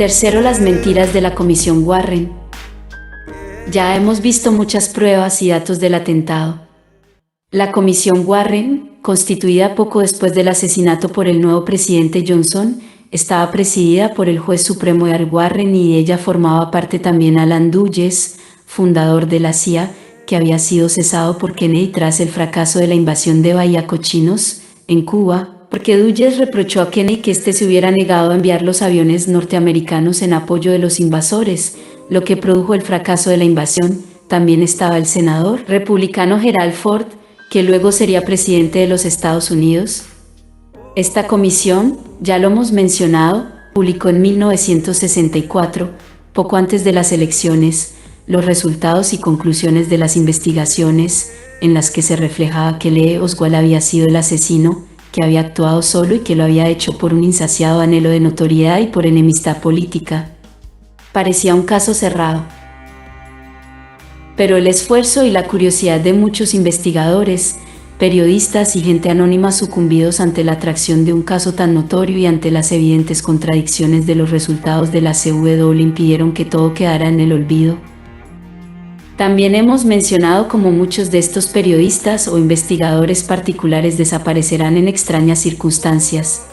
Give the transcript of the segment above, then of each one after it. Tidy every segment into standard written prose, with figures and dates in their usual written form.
Tercero, las mentiras de la Comisión Warren. Ya hemos visto muchas pruebas y datos del atentado. La Comisión Warren, constituida poco después del asesinato por el nuevo presidente Johnson, estaba presidida por el juez supremo Edward Warren y de ella formaba parte también Alan Dulles, fundador de la CIA, que había sido cesado por Kennedy tras el fracaso de la invasión de Bahía Cochinos, en Cuba, porque Dulles reprochó a Kennedy que éste se hubiera negado a enviar los aviones norteamericanos en apoyo de los invasores, lo que produjo el fracaso de la invasión. También estaba el senador republicano Gerald Ford, que luego sería presidente de los Estados Unidos. Esta comisión, ya lo hemos mencionado, publicó en 1964, poco antes de las elecciones, los resultados y conclusiones de las investigaciones, en las que se reflejaba que Lee Oswald había sido el asesino, que había actuado solo y que lo había hecho por un insaciado anhelo de notoriedad y por enemistad política. Parecía un caso cerrado. Pero el esfuerzo y la curiosidad de muchos investigadores, periodistas y gente anónima sucumbidos ante la atracción de un caso tan notorio y ante las evidentes contradicciones de los resultados de la CW impidieron que todo quedara en el olvido. También hemos mencionado cómo muchos de estos periodistas o investigadores particulares desaparecerán en extrañas circunstancias.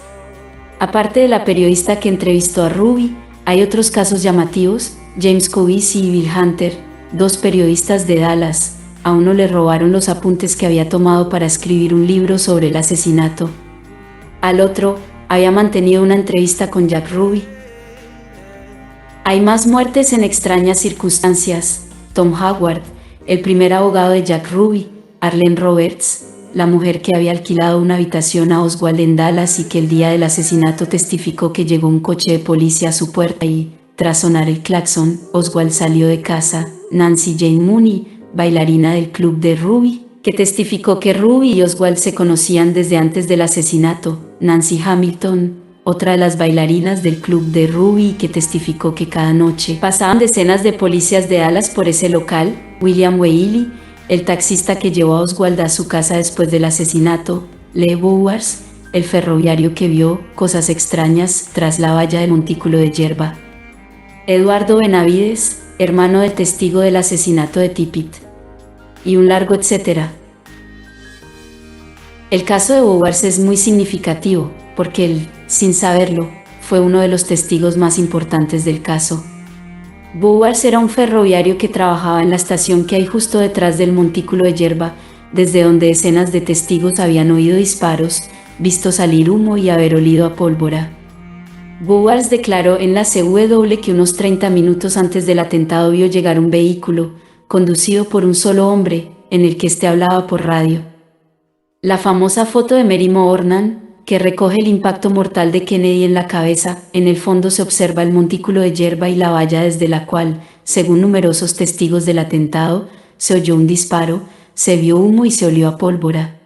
Aparte de la periodista que entrevistó a Ruby, hay otros casos llamativos: James Covisi y Bill Hunter, dos periodistas de Dallas. A uno le robaron los apuntes que había tomado para escribir un libro sobre el asesinato. Al otro, había mantenido una entrevista con Jack Ruby. Hay más muertes en extrañas circunstancias. Tom Howard, el primer abogado de Jack Ruby; Arlene Roberts, la mujer que había alquilado una habitación a Oswald en Dallas y que el día del asesinato testificó que llegó un coche de policía a su puerta y, tras sonar el claxon, Oswald salió de casa. Nancy Jane Mooney, bailarina del club de Ruby, que testificó que Ruby y Oswald se conocían desde antes del asesinato. Nancy Hamilton, otra de las bailarinas del club de Ruby, que testificó que cada noche pasaban decenas de policías de Dallas por ese local. William Whaley, el taxista que llevó a Oswald a su casa después del asesinato. Lee Bowers, el ferroviario que vio cosas extrañas tras la valla del montículo de hierba. Eduardo Benavides, hermano del testigo del asesinato de Tippit. Y un largo etcétera. El caso de Bowers es muy significativo, porque él, sin saberlo, fue uno de los testigos más importantes del caso. Bowers era un ferroviario que trabajaba en la estación que hay justo detrás del montículo de hierba, desde donde decenas de testigos habían oído disparos, visto salir humo y haber olido a pólvora. Bowers declaró en la CW que unos 30 minutos antes del atentado vio llegar un vehículo, conducido por un solo hombre, en el que éste hablaba por radio. La famosa foto de Mary Moorman, que recoge el impacto mortal de Kennedy en la cabeza, en el fondo se observa el montículo de hierba y la valla desde la cual, según numerosos testigos del atentado, se oyó un disparo, se vio humo y se olió a pólvora.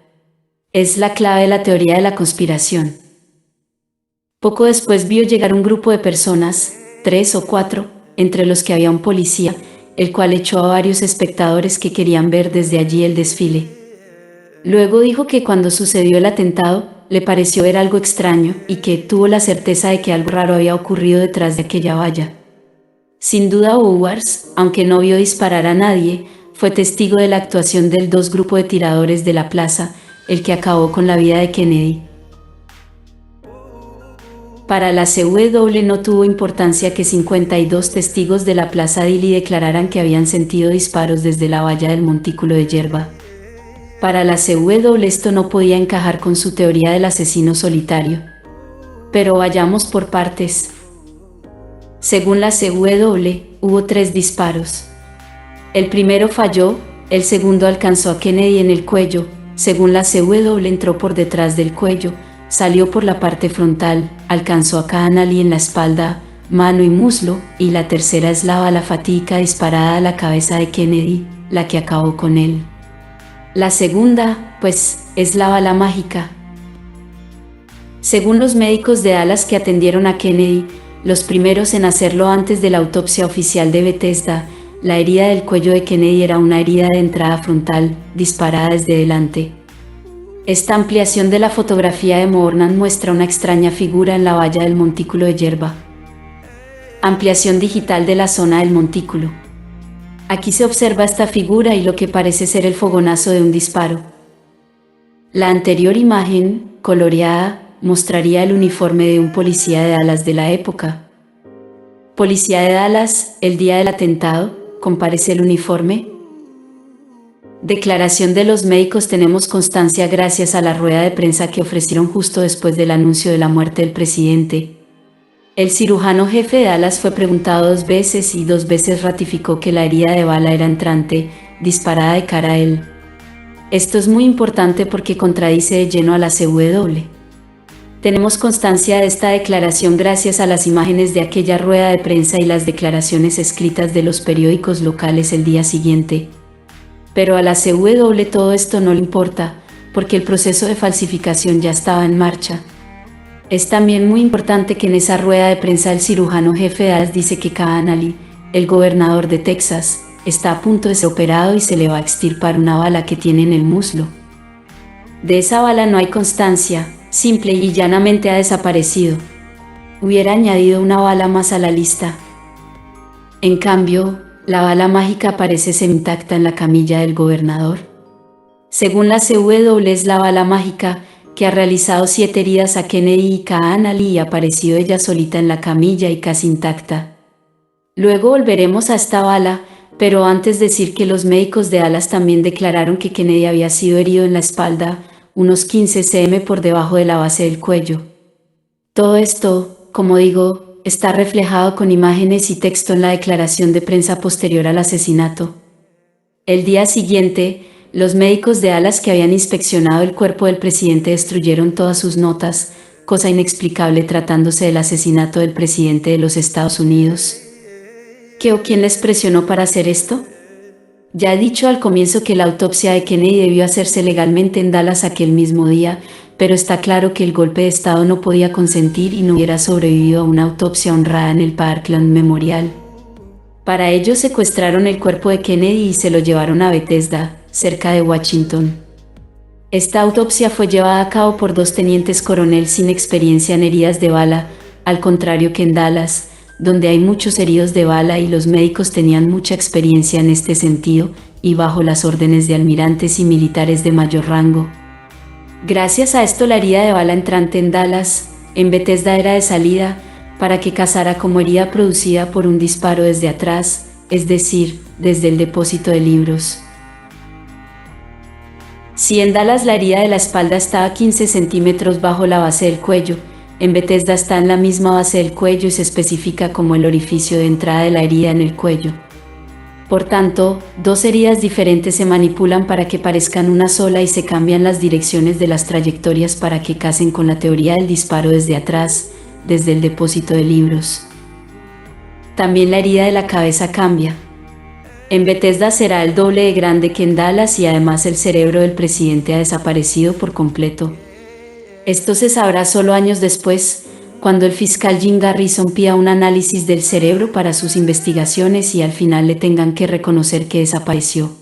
Es la clave de la teoría de la conspiración. Poco después vio llegar un grupo de personas, 3 o 4, entre los que había un policía, el cual echó a varios espectadores que querían ver desde allí el desfile. Luego dijo que cuando sucedió el atentado, le pareció ver algo extraño y que tuvo la certeza de que algo raro había ocurrido detrás de aquella valla. Sin duda Bowers, aunque no vio disparar a nadie, fue testigo de la actuación del dos grupos de tiradores de la plaza, el que acabó con la vida de Kennedy. Para la CW no tuvo importancia que 52 testigos de la Plaza Dili declararan que habían sentido disparos desde la valla del montículo de hierba. Para la CW esto no podía encajar con su teoría del asesino solitario. Pero vayamos por partes. Según la CW, hubo 3 disparos. El primero falló, el segundo alcanzó a Kennedy en el cuello. Según la CW, entró por detrás del cuello, salió por la parte frontal, alcanzó a Cannally en la espalda, mano y muslo, y la tercera es la bala fatídica disparada a la cabeza de Kennedy, la que acabó con él. La segunda, pues, es la bala mágica. Según los médicos de Dallas que atendieron a Kennedy, los primeros en hacerlo antes de la autopsia oficial de Bethesda, la herida del cuello de Kennedy era una herida de entrada frontal, disparada desde delante. Esta ampliación de la fotografía de Moorman muestra una extraña figura en la valla del montículo de hierba. Ampliación digital de la zona del montículo. Aquí se observa esta figura y lo que parece ser el fogonazo de un disparo. La anterior imagen, coloreada, mostraría el uniforme de un policía de Dallas de la época. Policía de Dallas, el día del atentado, ¿comparece el uniforme? Declaración de los médicos. Tenemos constancia gracias a la rueda de prensa que ofrecieron justo después del anuncio de la muerte del presidente. El cirujano jefe de Dallas fue preguntado 2 veces y 2 veces ratificó que la herida de bala era entrante, disparada de cara a él. Esto es muy importante porque contradice de lleno a la CW. Tenemos constancia de esta declaración gracias a las imágenes de aquella rueda de prensa y las declaraciones escritas de los periódicos locales el día siguiente. Pero a la CW todo esto no le importa, porque el proceso de falsificación ya estaba en marcha. Es también muy importante que en esa rueda de prensa el cirujano jefe de Dallas dice que Khan Ali, el gobernador de Texas, está a punto de ser operado y se le va a extirpar una bala que tiene en el muslo. De esa bala no hay constancia, simple y llanamente ha desaparecido. Hubiera añadido una bala más a la lista. En cambio, la bala mágica aparece intacta en la camilla del gobernador. Según la CW, es la bala mágica que ha realizado 7 heridas a Kennedy y Khan Ali y ha aparecido ella solita en la camilla y casi intacta. Luego volveremos a esta bala, pero antes decir que los médicos de Dallas también declararon que Kennedy había sido herido en la espalda, unos 15 cm por debajo de la base del cuello. Todo esto, como digo, está reflejado con imágenes y texto en la declaración de prensa posterior al asesinato. El día siguiente, los médicos de Dallas que habían inspeccionado el cuerpo del presidente destruyeron todas sus notas, cosa inexplicable tratándose del asesinato del presidente de los Estados Unidos. ¿Qué o quién les presionó para hacer esto? Ya he dicho al comienzo que la autopsia de Kennedy debió hacerse legalmente en Dallas aquel mismo día, pero está claro que el golpe de Estado no podía consentir y no hubiera sobrevivido a una autopsia honrada en el Parkland Memorial. Para ello secuestraron el cuerpo de Kennedy y se lo llevaron a Bethesda, cerca de Washington. Esta autopsia fue llevada a cabo por 2 tenientes coronel sin experiencia en heridas de bala, al contrario que en Dallas, donde hay muchos heridos de bala y los médicos tenían mucha experiencia en este sentido, y bajo las órdenes de almirantes y militares de mayor rango. Gracias a esto la herida de bala entrante en Dallas, en Bethesda era de salida, para que cazara como herida producida por un disparo desde atrás, es decir, desde el depósito de libros. Si en Dallas la herida de la espalda estaba a 15 centímetros bajo la base del cuello, en Bethesda está en la misma base del cuello y se especifica como el orificio de entrada de la herida en el cuello. Por tanto, 2 heridas diferentes se manipulan para que parezcan una sola y se cambian las direcciones de las trayectorias para que casen con la teoría del disparo desde atrás, desde el depósito de libros. También la herida de la cabeza cambia. En Bethesda será el doble de grande que en Dallas y además el cerebro del presidente ha desaparecido por completo. Esto se sabrá solo años después, cuando el fiscal Jim Garrison pida un análisis del cerebro para sus investigaciones y al final le tengan que reconocer que desapareció.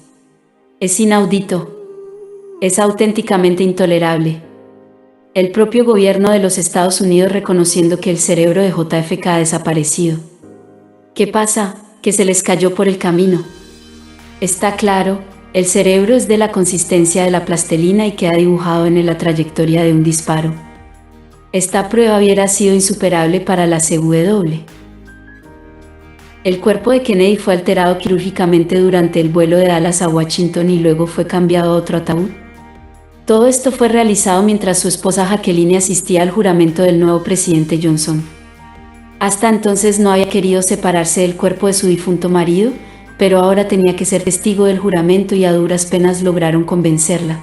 Es inaudito. Es auténticamente intolerable. El propio gobierno de los Estados Unidos reconociendo que el cerebro de JFK ha desaparecido. ¿Qué pasa? Que se les cayó por el camino. Está claro, el cerebro es de la consistencia de la plastilina y queda dibujado en la trayectoria de un disparo. Esta prueba hubiera sido insuperable para la CW. El cuerpo de Kennedy fue alterado quirúrgicamente durante el vuelo de Dallas a Washington y luego fue cambiado a otro ataúd. Todo esto fue realizado mientras su esposa Jacqueline asistía al juramento del nuevo presidente Johnson. Hasta entonces no había querido separarse del cuerpo de su difunto marido, pero ahora tenía que ser testigo del juramento y a duras penas lograron convencerla.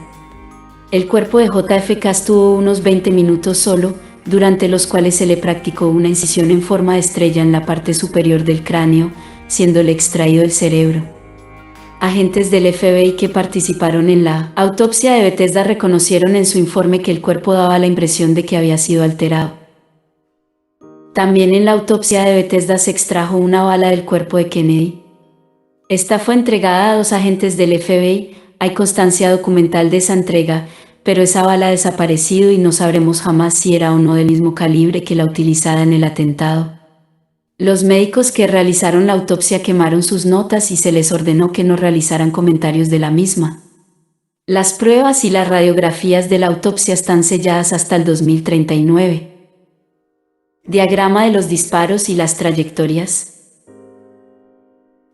El cuerpo de JFK estuvo unos 20 minutos solo, durante los cuales se le practicó una incisión en forma de estrella en la parte superior del cráneo, siéndole extraído el cerebro. Agentes del FBI que participaron en la autopsia de Bethesda reconocieron en su informe que el cuerpo daba la impresión de que había sido alterado. También en la autopsia de Bethesda se extrajo una bala del cuerpo de Kennedy. Esta fue entregada a 2 agentes del FBI, hay constancia documental de esa entrega, pero esa bala ha desaparecido y no sabremos jamás si era o no del mismo calibre que la utilizada en el atentado. Los médicos que realizaron la autopsia quemaron sus notas y se les ordenó que no realizaran comentarios de la misma. Las pruebas y las radiografías de la autopsia están selladas hasta el 2039. Diagrama de los disparos y las trayectorias.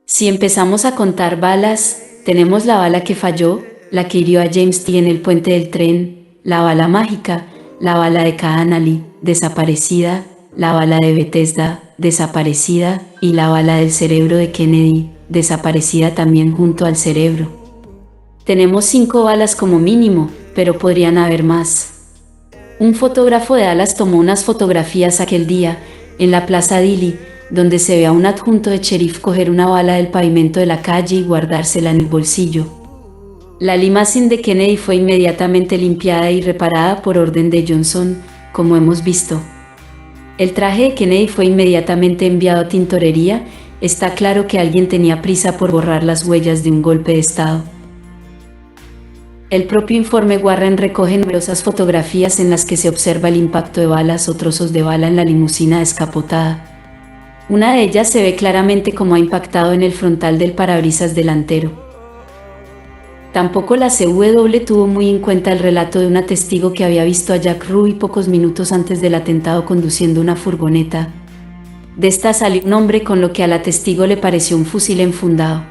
Si empezamos a contar balas, tenemos la bala que falló, la que hirió a James T. en el puente del tren, la bala mágica, la bala de Kahanali, desaparecida, la bala de Bethesda, desaparecida, y la bala del cerebro de Kennedy, desaparecida también junto al cerebro. Tenemos 5 balas como mínimo, pero podrían haber más. Un fotógrafo de Dallas tomó unas fotografías aquel día, en la Plaza Dilley, donde se ve a un adjunto de sheriff coger una bala del pavimento de la calle y guardársela en el bolsillo. La limusina de Kennedy fue inmediatamente limpiada y reparada por orden de Johnson, como hemos visto. El traje de Kennedy fue inmediatamente enviado a tintorería. Está claro que alguien tenía prisa por borrar las huellas de un golpe de estado. El propio informe Warren recoge numerosas fotografías en las que se observa el impacto de balas o trozos de bala en la limusina descapotada. Una de ellas se ve claramente como ha impactado en el frontal del parabrisas delantero. Tampoco la CW tuvo muy en cuenta el relato de una testigo que había visto a Jack Ruby pocos minutos antes del atentado conduciendo una furgoneta. De esta salió un hombre con lo que a la testigo le pareció un fusil enfundado.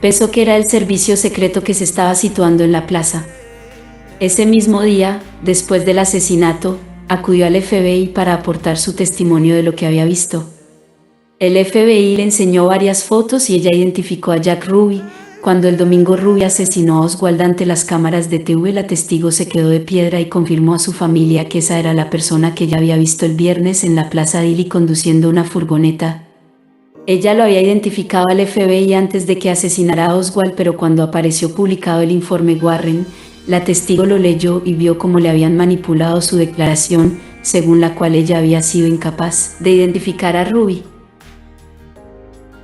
Pensó que era el servicio secreto que se estaba situando en la plaza. Ese mismo día, después del asesinato, acudió al FBI para aportar su testimonio de lo que había visto. El FBI le enseñó varias fotos y ella identificó a Jack Ruby. Cuando el domingo Ruby asesinó a Oswald ante las cámaras de TV, la testigo se quedó de piedra y confirmó a su familia que esa era la persona que ella había visto el viernes en la Plaza Dilley conduciendo una furgoneta. Ella lo había identificado al FBI antes de que asesinara a Oswald, pero cuando apareció publicado el informe Warren, la testigo lo leyó y vio cómo le habían manipulado su declaración, según la cual ella había sido incapaz de identificar a Ruby.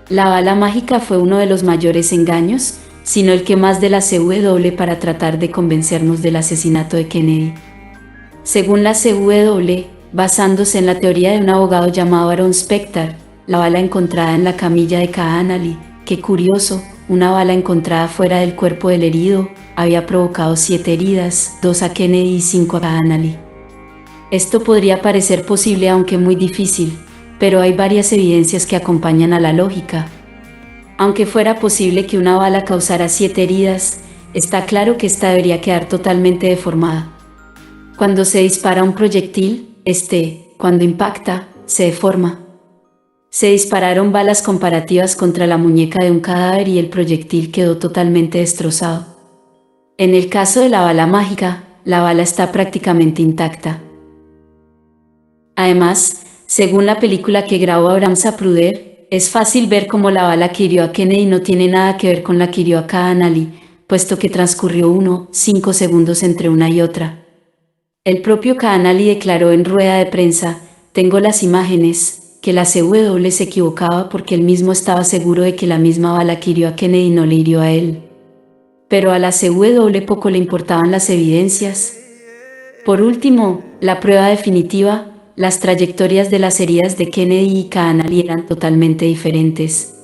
La bala mágica fue uno de los mayores engaños, sino el que más de la CW para tratar de convencernos del asesinato de Kennedy. Según la CW, basándose en la teoría de un abogado llamado Aaron Spector, la bala encontrada en la camilla de Kahanali, qué curioso, una bala encontrada fuera del cuerpo del herido, había provocado 7 heridas, 2 a Kennedy y 5 a Kahanali. Esto podría parecer posible aunque muy difícil, pero hay varias evidencias que acompañan a la lógica. Aunque fuera posible que una bala causara 7 heridas, está claro que esta debería quedar totalmente deformada. Cuando se dispara un proyectil, cuando impacta, se deforma. Se dispararon balas comparativas contra la muñeca de un cadáver y el proyectil quedó totalmente destrozado. En el caso de la bala mágica, la bala está prácticamente intacta. Además, según la película que grabó Abraham Zapruder, es fácil ver cómo la bala que hirió a Kennedy no tiene nada que ver con la que hirió a Kahanali, puesto que transcurrió 5 segundos entre una y otra. El propio Kahanali declaró en rueda de prensa: "Tengo las imágenes", que la CW se equivocaba porque él mismo estaba seguro de que la misma bala que hirió a Kennedy no le hirió a él. Pero a la CW poco le importaban las evidencias. Por último, la prueba definitiva: las trayectorias de las heridas de Kennedy y Kahanali eran totalmente diferentes.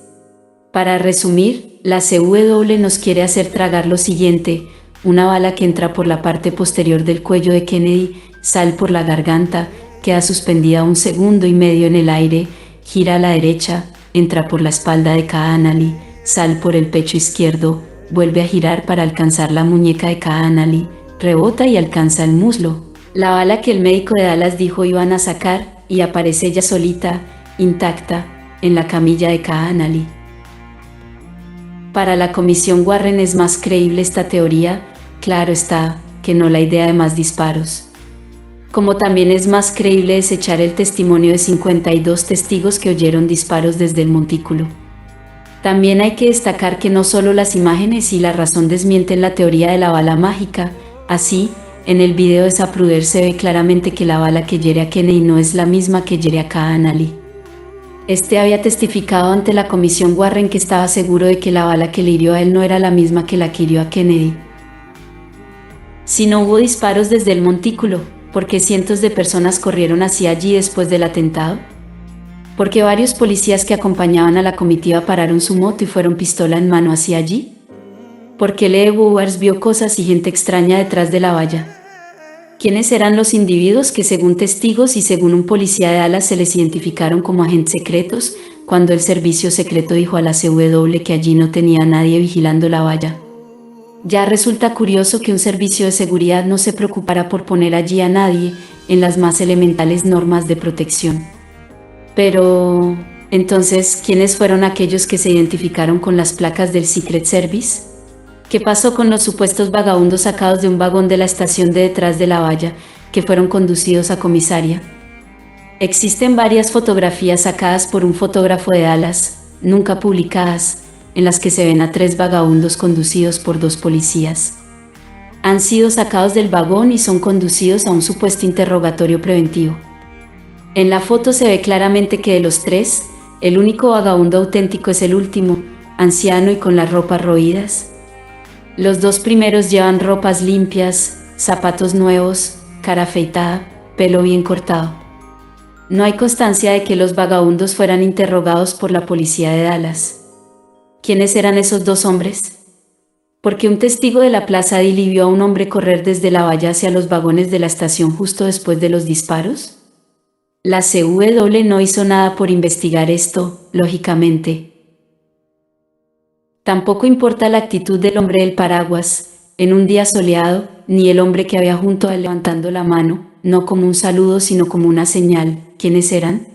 Para resumir, la CW nos quiere hacer tragar lo siguiente: una bala que entra por la parte posterior del cuello de Kennedy, sale por la garganta, queda suspendida 1,5 segundos en el aire, gira a la derecha, entra por la espalda de Kahanali, sale por el pecho izquierdo, vuelve a girar para alcanzar la muñeca de Kahanali, rebota y alcanza el muslo. La bala que el médico de Dallas dijo iban a sacar, y aparece ella solita, intacta, en la camilla de Kahanali. Para la comisión Warren es más creíble esta teoría, claro está, que no la idea de más disparos. Como también es más creíble desechar el testimonio de 52 testigos que oyeron disparos desde el montículo. También hay que destacar que no solo las imágenes y la razón desmienten la teoría de la bala mágica. Así, en el video de Zapruder se ve claramente que la bala que hiere a Kennedy no es la misma que hiere a Kahanali. Había testificado ante la comisión Warren que estaba seguro de que la bala que le hirió a él no era la misma que la que hirió a Kennedy. Si no hubo disparos desde el montículo, ¿por qué cientos de personas corrieron hacia allí después del atentado? Porque varios policías que acompañaban a la comitiva pararon su moto y fueron pistola en mano hacia allí. Porque Lee Bowers vio cosas y gente extraña detrás de la valla. ¿Quiénes eran los individuos que según testigos y según un policía de Dallas se les identificaron como agentes secretos, cuando el servicio secreto dijo a la CW que allí no tenía a nadie vigilando la valla? Ya resulta curioso que un servicio de seguridad no se preocupara por poner allí a nadie en las más elementales normas de protección. Pero, entonces, ¿quiénes fueron aquellos que se identificaron con las placas del Secret Service? ¿Qué pasó con los supuestos vagabundos sacados de un vagón de la estación de detrás de la valla, que fueron conducidos a comisaría? Existen varias fotografías sacadas por un fotógrafo de Dallas, nunca publicadas, en las que se ven a 3 vagabundos conducidos por 2 policías. Han sido sacados del vagón y son conducidos a un supuesto interrogatorio preventivo. En la foto se ve claramente que de los 3, el único vagabundo auténtico es el último, anciano y con las ropas roídas. Los 2 primeros llevan ropas limpias, zapatos nuevos, cara afeitada, pelo bien cortado. No hay constancia de que los vagabundos fueran interrogados por la policía de Dallas. ¿Quiénes eran esos 2 hombres? Porque un testigo de la Plaza Dili vio a un hombre correr desde la valla hacia los vagones de la estación justo después de los disparos. La CW no hizo nada por investigar esto, lógicamente. Tampoco importa la actitud del hombre del paraguas, en un día soleado, ni el hombre que había junto a él levantando la mano, no como un saludo sino como una señal. ¿Quiénes eran?